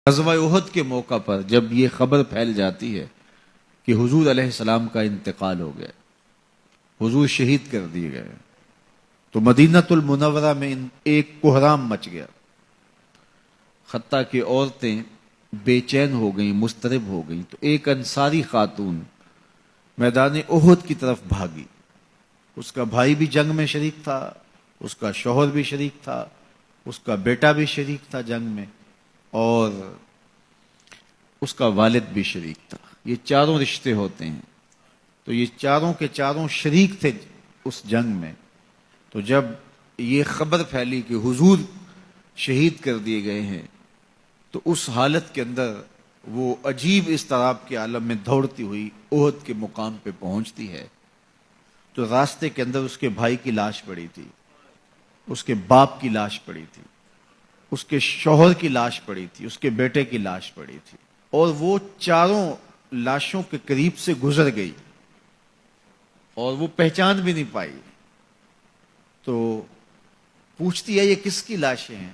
غزوہ احد کے موقع پر جب یہ خبر پھیل جاتی ہے کہ حضور علیہ السلام کا انتقال ہو گیا، حضور شہید کر دیے گئے، تو مدینہ المنورہ میں ایک کوہرام مچ گیا، حتیٰ کہ عورتیں بے چین ہو گئیں، مضطرب ہو گئیں۔ تو ایک انصاری خاتون میدان احد کی طرف بھاگی، اس کا بھائی بھی جنگ میں شریک تھا، اس کا شوہر بھی شریک تھا، اس کا بیٹا بھی شریک تھا جنگ میں، اور اس کا والد بھی شریک تھا۔ یہ چاروں رشتے ہوتے ہیں، تو یہ چاروں کے چاروں شریک تھے اس جنگ میں۔ تو جب یہ خبر پھیلی کہ حضور شہید کر دیے گئے ہیں، تو اس حالت کے اندر وہ عجیب اضطراب کے عالم میں دوڑتی ہوئی احد کے مقام پہ پہنچتی ہے، تو راستے کے اندر اس کے بھائی کی لاش پڑی تھی، اس کے باپ کی لاش پڑی تھی، اس کے شوہر کی لاش پڑی تھی، اس کے بیٹے کی لاش پڑی تھی، اور وہ چاروں لاشوں کے قریب سے گزر گئی اور وہ پہچان بھی نہیں پائی۔ تو پوچھتی ہے یہ کس کی لاشیں ہیں؟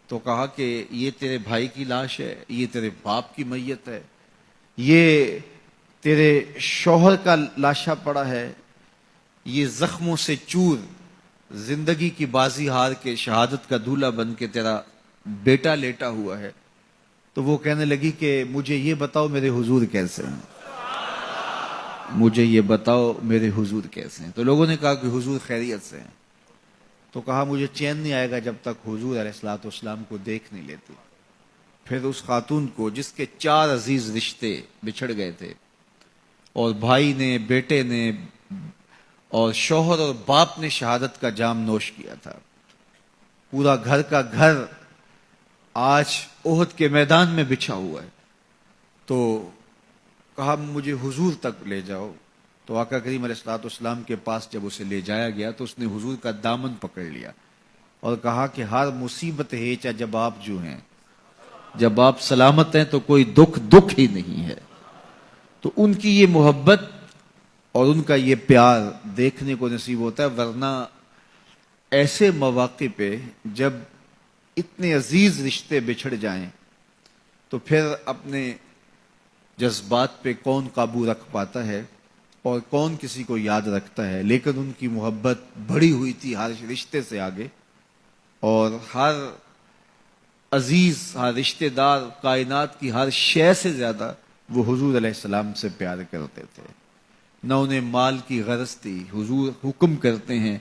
تو کہا کہ یہ تیرے بھائی کی لاش ہے، یہ تیرے باپ کی میت ہے، یہ تیرے شوہر کا لاشا پڑا ہے، یہ زخموں سے چور زندگی کی بازی ہار کے شہادت کا دولہا بن کے تیرا بیٹا لیٹا ہوا ہے۔ تو وہ کہنے لگی کہ مجھے یہ بتاؤ میرے حضور کیسے ہیں، مجھے یہ بتاؤ میرے حضور کیسے ہیں۔ تو لوگوں نے کہا کہ حضور خیریت سے ہیں۔ تو کہا مجھے چین نہیں آئے گا جب تک حضور علیہ الصلوۃ والسلام کو دیکھ نہیں لیتی۔ پھر اس خاتون کو، جس کے 4 عزیز رشتے بچھڑ گئے تھے، اور بھائی نے، بیٹے نے، اور شوہر اور باپ نے شہادت کا جام نوش کیا تھا، پورا گھر کا گھر آج احد کے میدان میں بچھا ہوا ہے، تو کہا مجھے حضور تک لے جاؤ۔ تو آقا کریم علیہ الصلوۃ والسلام کے پاس جب اسے لے جایا گیا تو اس نے حضور کا دامن پکڑ لیا اور کہا کہ ہر مصیبت ہے جب آپ جو ہیں، جب آپ سلامت ہیں تو کوئی دکھ ہی نہیں ہے۔ تو ان کی یہ محبت اور ان کا یہ پیار دیکھنے کو نصیب ہوتا ہے، ورنہ ایسے مواقع پہ جب اتنے عزیز رشتے بچھڑ جائیں تو پھر اپنے جذبات پہ کون قابو رکھ پاتا ہے اور کون کسی کو یاد رکھتا ہے۔ لیکن ان کی محبت بڑھی ہوئی تھی ہر رشتے سے آگے، اور ہر عزیز، ہر رشتے دار، کائنات کی ہر شے سے زیادہ وہ حضور علیہ السلام سے پیار کرتے تھے۔ نہ انہیں مال کی غرض تھی۔ حضور حکم کرتے ہیں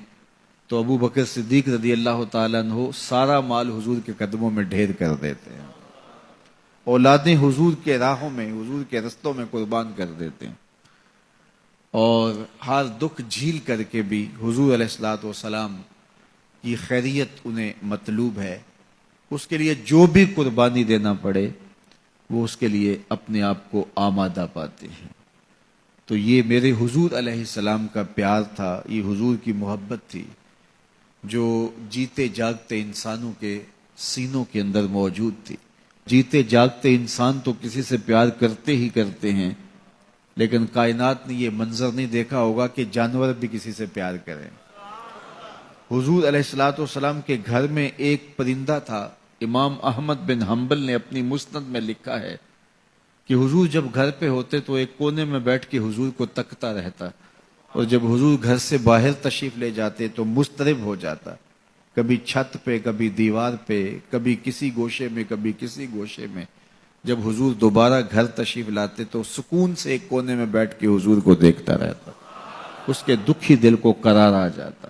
تو ابو بکر صدیق رضی اللہ تعالیٰ عنہ سارا مال حضور کے قدموں میں ڈھیر کر دیتے ہیں، اولادیں حضور کے راہوں میں، حضور کے رستوں میں قربان کر دیتے ہیں، اور ہر دکھ جھیل کر کے بھی حضور علیہ الصلوۃ والسلام کی خیریت انہیں مطلوب ہے۔ اس کے لیے جو بھی قربانی دینا پڑے وہ اس کے لیے اپنے آپ کو آمادہ پاتے ہیں۔ تو یہ میرے حضور علیہ السلام کا پیار تھا، یہ حضور کی محبت تھی جو جیتے جاگتے انسانوں کے سینوں کے اندر موجود تھی۔ جیتے جاگتے انسان تو کسی سے پیار کرتے ہی کرتے ہیں، لیکن کائنات نے یہ منظر نہیں دیکھا ہوگا کہ جانور بھی کسی سے پیار کریں۔ حضور علیہ الصلوۃ والسلام کے گھر میں ایک پرندہ تھا۔ امام احمد بن حنبل نے اپنی مسند میں لکھا ہے کہ حضور جب گھر پہ ہوتے تو ایک کونے میں بیٹھ کے حضور کو تکتا رہتا، اور جب حضور گھر سے باہر تشریف لے جاتے تو مضطرب ہو جاتا، کبھی چھت پہ، کبھی دیوار پہ، کبھی کسی گوشے میں، کبھی کسی گوشے میں۔ جب حضور دوبارہ گھر تشریف لاتے تو سکون سے ایک کونے میں بیٹھ کے حضور کو دیکھتا رہتا، اس کے دکھی دل کو قرار آ جاتا۔